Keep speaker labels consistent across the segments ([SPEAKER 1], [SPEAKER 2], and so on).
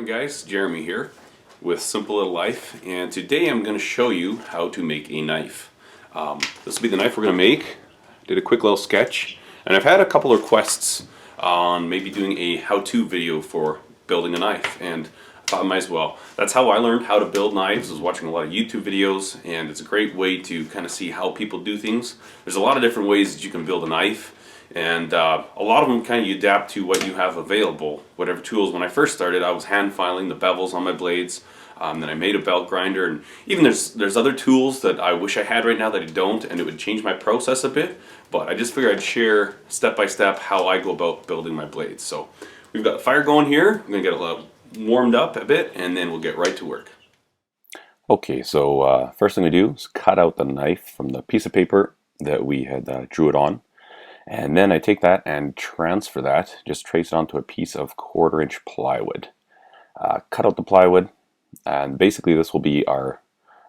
[SPEAKER 1] Morning guys, Jeremy here with Simple Little Life, and today I'm going to show you how to make a knife. This will be the knife we're going to make. Did a quick little sketch, and I've had a couple of requests on maybe doing a how-to video for building a knife, and I thought I might as well. That's how I learned how to build knives, was watching a lot of YouTube videos, and it's a great way to kind of see how people do things. There's a lot of different ways that you can build a knife. And a lot of them kind of you adapt to what you have available, whatever tools. When I first started, I was hand filing the bevels on my blades. Then I made a belt grinder, and even there's other tools that I wish I had right now that I don't, and it would change my process a bit. But I just figured I'd share step by step how I go about building my blades. So we've got the fire going here. I'm gonna get it warmed up a bit, and then we'll get right to work.
[SPEAKER 2] Okay, so first thing we do is cut out the knife from the piece of paper that we had drew it on. And then I take that and transfer that, just trace it onto a piece of 1/4-inch plywood. Cut out the plywood, and basically this will be our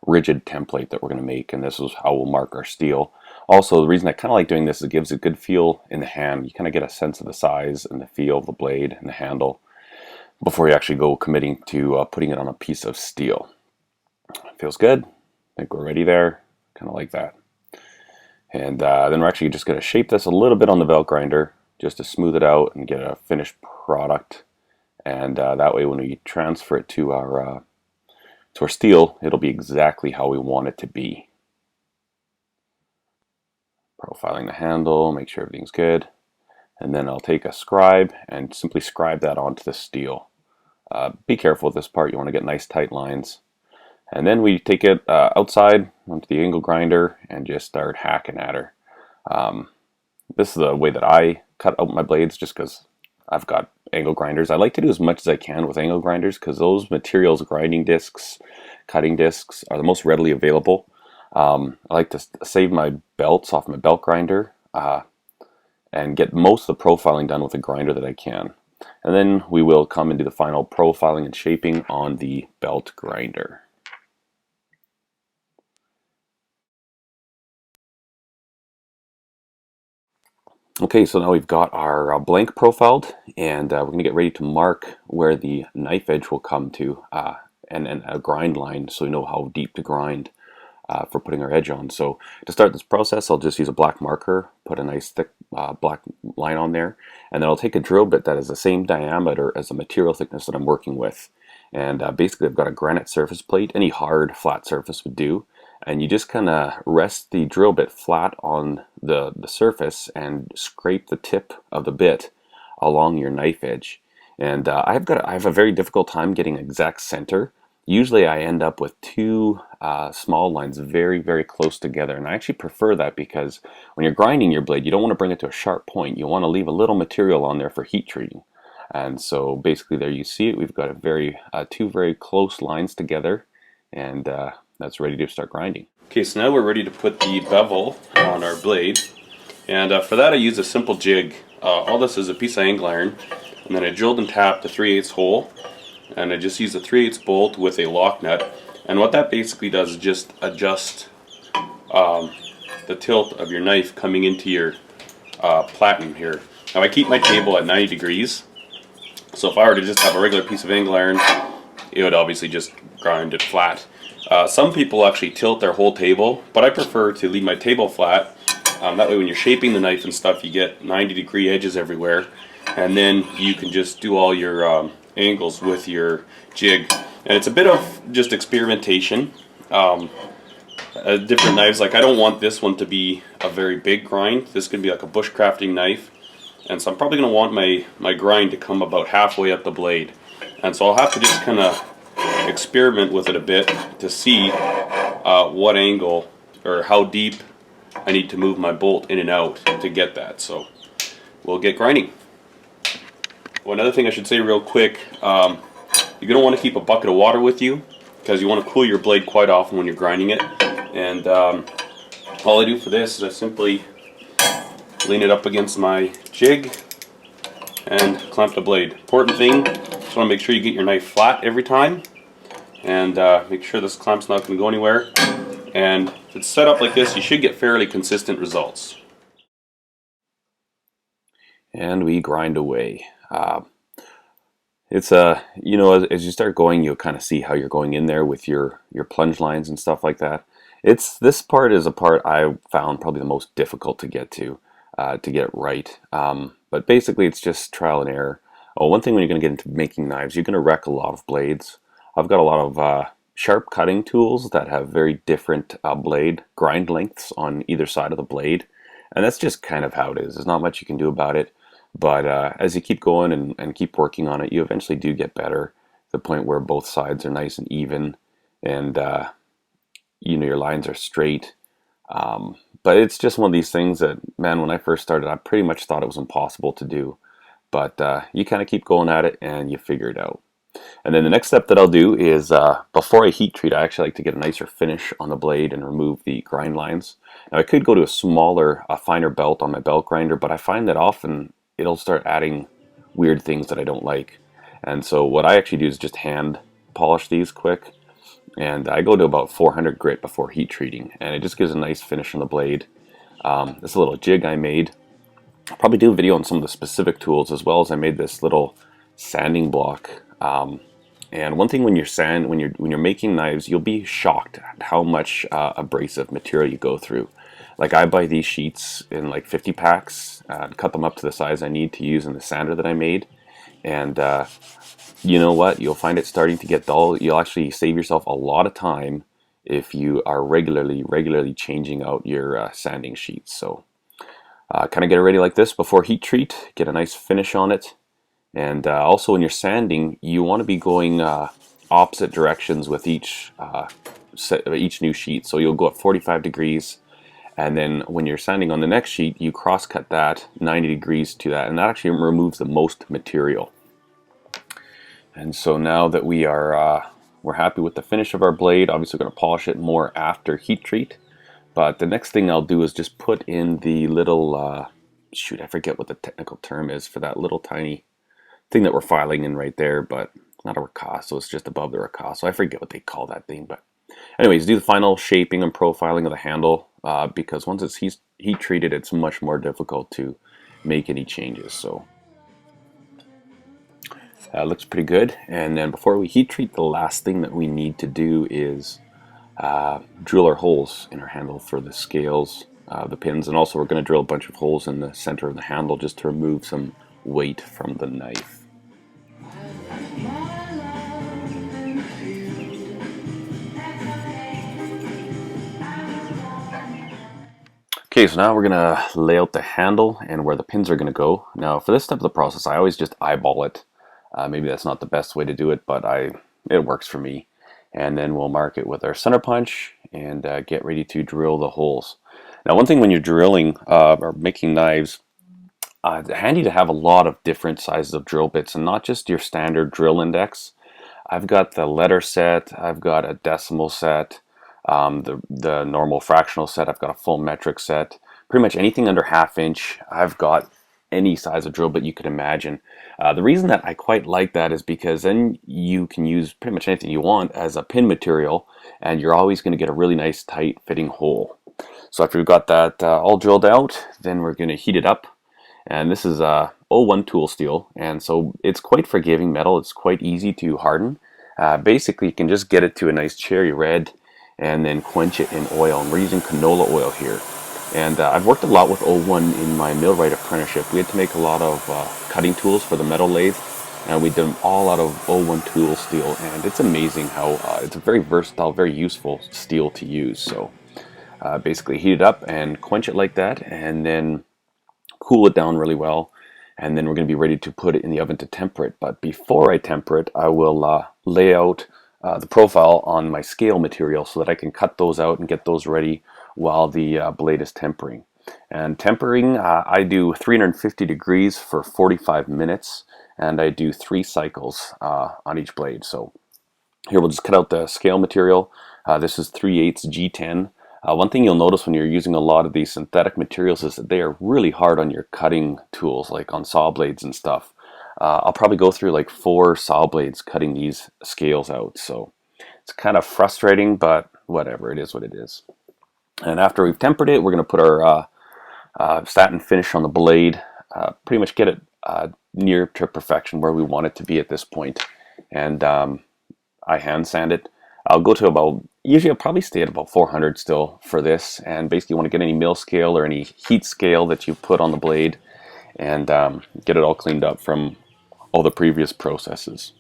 [SPEAKER 2] rigid template that we're going to make, and this is how we'll mark our steel. Also, the reason I kind of like doing this is it gives a good feel in the hand. You kind of get a sense of the size and the feel of the blade and the handle before you actually go committing to putting it on a piece of steel. Feels good. I think we're ready there. Kind of like that. And then we're actually just going to shape this a little bit on the belt grinder just to smooth it out and get a finished product. And that way when we transfer it to our steel, it'll be exactly how we want it to be. Profiling the handle, make sure everything's good. And then I'll take a scribe and simply scribe that onto the steel. Be careful with this part, you want to get nice tight lines. And then we take it outside onto the angle grinder and just start hacking at her. This is the way that I cut out my blades just because I've got angle grinders. I like to do as much as I can with angle grinders because those materials, grinding discs, cutting discs, are the most readily available. I like to save my belts off my belt grinder and get most of the profiling done with a grinder that I can. And then we will come and do the final profiling and shaping on the belt grinder. Okay, so now we've got our blank profiled, and we're going to get ready to mark where the knife edge will come to, and a grind line so we know how deep to grind for putting our edge on. So to start this process, I'll just use a black marker, put a nice thick black line on there, and then I'll take a drill bit that is the same diameter as the material thickness that I'm working with. And basically I've got a granite surface plate, any hard flat surface would do. And you just kind of rest the drill bit flat on the surface and scrape the tip of the bit along your knife edge. And I have a very difficult time getting exact center. Usually I end up with two small lines very, very close together. And I actually prefer that because when you're grinding your blade, you don't want to bring it to a sharp point. You want to leave a little material on there for heat treating. And so basically there you see it. We've got two very close lines together, and that's ready to start grinding.
[SPEAKER 1] Okay, so now we're ready to put the bevel on our blade, and for that I use a simple jig. All this is a piece of angle iron, and then I drilled and tapped a 3/8 hole, and I just use a 3/8 bolt with a lock nut. And what that basically does is just adjust the tilt of your knife coming into your platen here. Now I keep my table at 90 degrees, so if I were to just have a regular piece of angle iron, it would obviously just grind it flat. Some people actually tilt their whole table, but I prefer to leave my table flat. That way when you're shaping the knife and stuff, you get 90-degree edges everywhere, and then you can just do all your angles with your jig. And it's a bit of just experimentation. Different knives, like I don't want this one to be a very big grind. This could be like a bushcrafting knife, and so I'm probably going to want my grind to come about halfway up the blade. And so I'll have to just kind of experiment with it a bit to see what angle or how deep I need to move my bolt in and out to get that. So we'll get grinding. Well, another thing I should say real quick, you're going to want to keep a bucket of water with you because you want to cool your blade quite often when you're grinding it. And all I do for this is I simply lean it up against my jig and clamp the blade. Important thing, just want to make sure you get your knife flat every time, and make sure this clamp's not going to go anywhere. And if it's set up like this, you should get fairly consistent results.
[SPEAKER 2] And we grind away. it's you know, as you start going, you'll kind of see how you're going in there with your plunge lines and stuff like that. It's this part is a part I found probably the most difficult to get right. But basically, it's just trial and error. Oh, one thing when you're going to get into making knives, you're going to wreck a lot of blades. I've got a lot of sharp cutting tools that have very different blade grind lengths on either side of the blade, and that's just kind of how it is. There's not much you can do about it. But as you keep going and keep working on it, you eventually do get better to the point where both sides are nice and even, and you know, your lines are straight. But it's just one of these things that, man, when I first started, I pretty much thought it was impossible to do. But you kind of keep going at it and you figure it out. And then the next step that I'll do is before I heat treat, I actually like to get a nicer finish on the blade and remove the grind lines. Now I could go to a smaller, a finer belt on my belt grinder, but I find that often it'll start adding weird things that I don't like. And so what I actually do is just hand polish these quick. And I go to about 400 grit before heat treating, and it just gives a nice finish on the blade. This little jig I made. I'll probably do a video on some of the specific tools, as well as I made this little sanding block. And one thing when you're making knives, you'll be shocked at how much abrasive material you go through. Like I buy these sheets in like 50 packs, cut them up to the size I need to use in the sander that I made, and you know what? You'll find it starting to get dull. You'll actually save yourself a lot of time if you are regularly changing out your sanding sheets. So kind of get it ready like this before heat treat. Get a nice finish on it. And also when you're sanding, you want to be going opposite directions with each new sheet. So you'll go at 45 degrees. And then when you're sanding on the next sheet, you cross cut that 90 degrees to that. And that actually removes the most material. And so now that we're happy with the finish of our blade, obviously we're going to polish it more after heat treat. But the next thing I'll do is just put in the little, shoot, I forget what the technical term is for that little tiny thing that we're filing in right there, but it's not a ricasso, it's just above the ricasso. I forget what they call that thing, but anyways, do the final shaping and profiling of the handle, because once it's heat treated, it's much more difficult to make any changes. So looks pretty good. And then before we heat treat, the last thing that we need to do is drill our holes in our handle for the scales, the pins, and also we're going to drill a bunch of holes in the center of the handle just to remove some weight from the knife. Okay, so now we're going to lay out the handle and where the pins are going to go. Now for this step of the process, I always just eyeball it. Maybe that's not the best way to do it, but it works for me. And then we'll mark it with our center punch and get ready to drill the holes. Now one thing when you're drilling or making knives, it's handy to have a lot of different sizes of drill bits and not just your standard drill index. I've got the letter set, I've got a decimal set, the normal fractional set, I've got a full metric set. Pretty much anything under ½ inch, I've got any size of drill bit you could imagine. The reason that I quite like that is because then you can use pretty much anything you want as a pin material, and you're always going to get a really nice tight fitting hole. So after we've got that all drilled out, then we're going to heat it up. And this is O1 tool steel, and so it's quite forgiving metal. It's quite easy to harden. Basically, you can just get it to a nice cherry red and then quench it in oil. And we're using canola oil here. And I've worked a lot with O1 in my millwright apprenticeship. We had to make a lot of cutting tools for the metal lathe, and we did them all out of O1 tool steel. And it's amazing how it's a very versatile, very useful steel to use. So basically heat it up and quench it like that, and then cool it down really well, and then we're going to be ready to put it in the oven to temper it. But before I temper it, I will lay out the profile on my scale material so that I can cut those out and get those ready while the blade is tempering. And tempering, I do 350 degrees for 45 minutes, and I do 3 cycles on each blade. So here we'll just cut out the scale material. This is 3/8 G10. One thing you'll notice when you're using a lot of these synthetic materials is that they are really hard on your cutting tools, like on saw blades and stuff. I'll probably go through like 4 saw blades cutting these scales out. So it's kind of frustrating, but whatever, it is what it is. And after we've tempered it, we're going to put our satin finish on the blade. Pretty much get it near to perfection where we want it to be at this point. And I hand sand it. I'll go to about, usually I'll probably stay at about 400 still for this, and basically want to get any mill scale or any heat scale that you put on the blade, and get it all cleaned up from all the previous processes.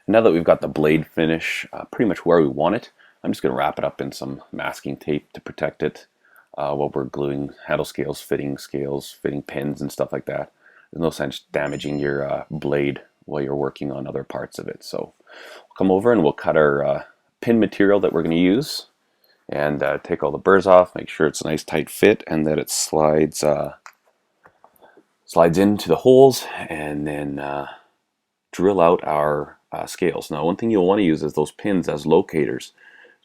[SPEAKER 2] Now that we've got the blade finish pretty much where we want it, I'm just going to wrap it up in some masking tape to protect it while we're gluing handle scales, fitting pins and stuff like that. There's no sense damaging your blade while you're working on other parts of it. So we'll come over and we'll cut our pin material that we're going to use, and take all the burrs off, make sure it's a nice tight fit and that it slides into the holes, and then drill out our scales. Now, one thing you'll want to use is those pins as locators.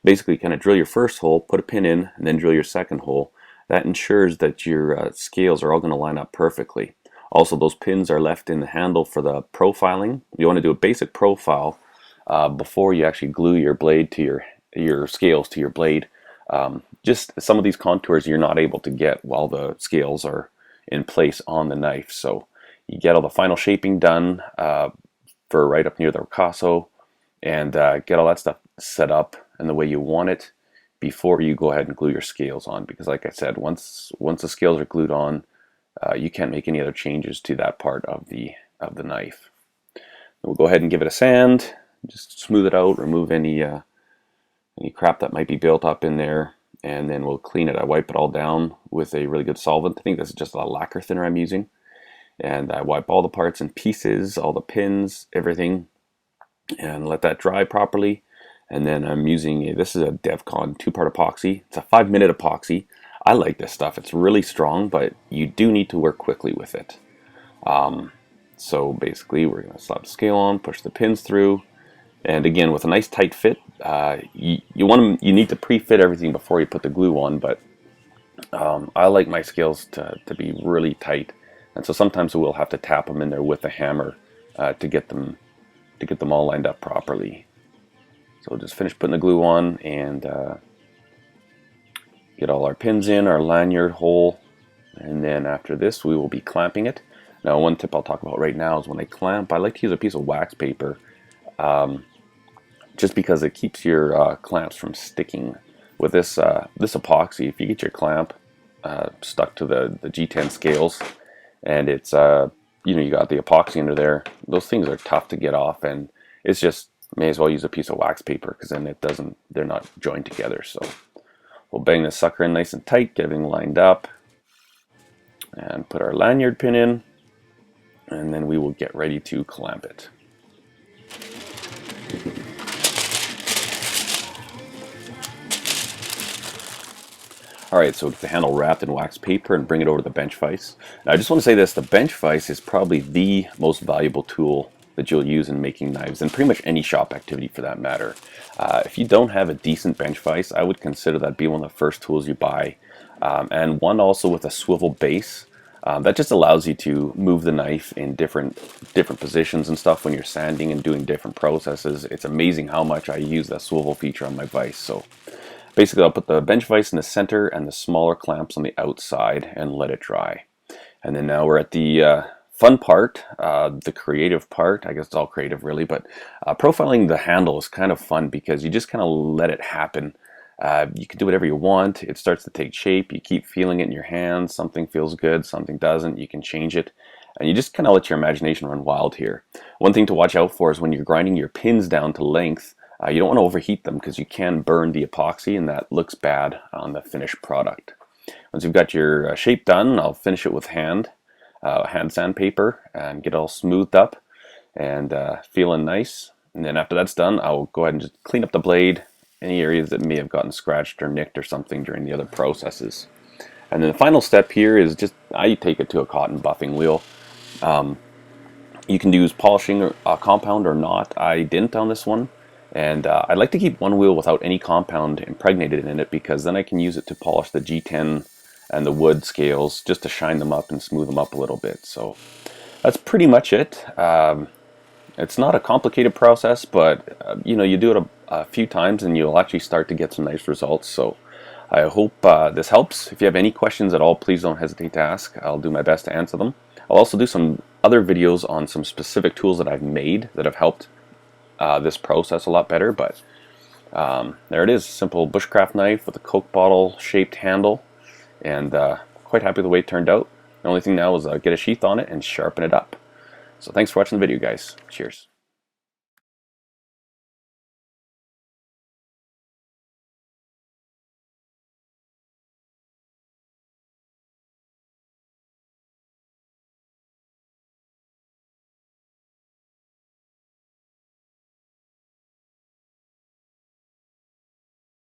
[SPEAKER 2] Basically, kind of drill your first hole, put a pin in, and then drill your second hole. That ensures that your scales are all going to line up perfectly. Also, those pins are left in the handle for the profiling. You want to do a basic profile before you actually glue your blade to your scales to your blade. Just some of these contours you're not able to get while the scales are in place on the knife. So you get all the final shaping done for right up near the ricasso, and get all that stuff set up in the way you want it before you go ahead and glue your scales on. Because like I said, once the scales are glued on, you can't make any other changes to that part of the knife. We'll go ahead and give it a sand, just smooth it out, remove any crap that might be built up in there, and then we'll clean it. I wipe it all down with a really good solvent. I think this is just a lacquer thinner I'm using. And I wipe all the parts and pieces, all the pins, everything, and let that dry properly. And then I'm using this is a DevCon 2-part epoxy. It's a 5-minute epoxy. I like this stuff. It's really strong, but you do need to work quickly with it. So basically, we're going to slap the scale on, push the pins through, and again, with a nice tight fit. You need to pre-fit everything before you put the glue on, but I like my scales to be really tight. And so sometimes we'll have to tap them in there with a hammer to get them all lined up properly. So we'll just finish putting the glue on and get all our pins in, our lanyard hole, and then after this we will be clamping it. Now, one tip I'll talk about right now is when I clamp, I like to use a piece of wax paper, just because it keeps your clamps from sticking. With this epoxy, if you get your clamp stuck to the G10 scales, and it's you got the epoxy under there, those things are tough to get off, and it's just, may as well use a piece of wax paper, because then they're not joined together. So we'll bang this sucker in nice and tight, get everything lined up, and put our lanyard pin in, and then we will get ready to clamp it. Alright, so get the handle wrapped in wax paper and bring it over to the bench vise. Now, I just want to say this, the bench vise is probably the most valuable tool that you'll use in making knives, and pretty much any shop activity for that matter. If you don't have a decent bench vise, I would consider that be one of the first tools you buy. And one also with a swivel base. That just allows you to move the knife in different positions and stuff when you're sanding and doing different processes. It's amazing how much I use that swivel feature on my vise. So basically, I'll put the bench vise in the center and the smaller clamps on the outside and let it dry. And then now we're at the fun part, the creative part. I guess it's all creative really, but profiling the handle is kind of fun because you just kind of let it happen. You can do whatever you want. It starts to take shape. You keep feeling it in your hands. Something feels good, something doesn't. You can change it. And you just kind of let your imagination run wild here. One thing to watch out for is when you're grinding your pins down to length, you don't want to overheat them because you can burn the epoxy, and that looks bad on the finished product. Once you've got your shape done, I'll finish it with hand sandpaper and get it all smoothed up and feeling nice. And then after that's done, I'll go ahead and just clean up the blade, any areas that may have gotten scratched or nicked or something during the other processes. And then the final step here is just, I take it to a cotton buffing wheel. You can use polishing or compound or not. I didn't on this one. And I'd like to keep one wheel without any compound impregnated in it, because then I can use it to polish the G10 and the wood scales, just to shine them up and smooth them up a little bit. So that's pretty much it. It's not a complicated process, but you know, you do it a few times and you'll actually start to get some nice results. So I hope this helps. If you have any questions at all, please don't hesitate to ask. I'll do my best to answer them. I'll also do some other videos on some specific tools that I've made that have helped this process a lot better. But there it is, simple bushcraft knife with a Coke bottle shaped handle, and quite happy with the way it turned out. The only thing now is get a sheath on it and sharpen it up. So thanks for watching the video, guys. Cheers.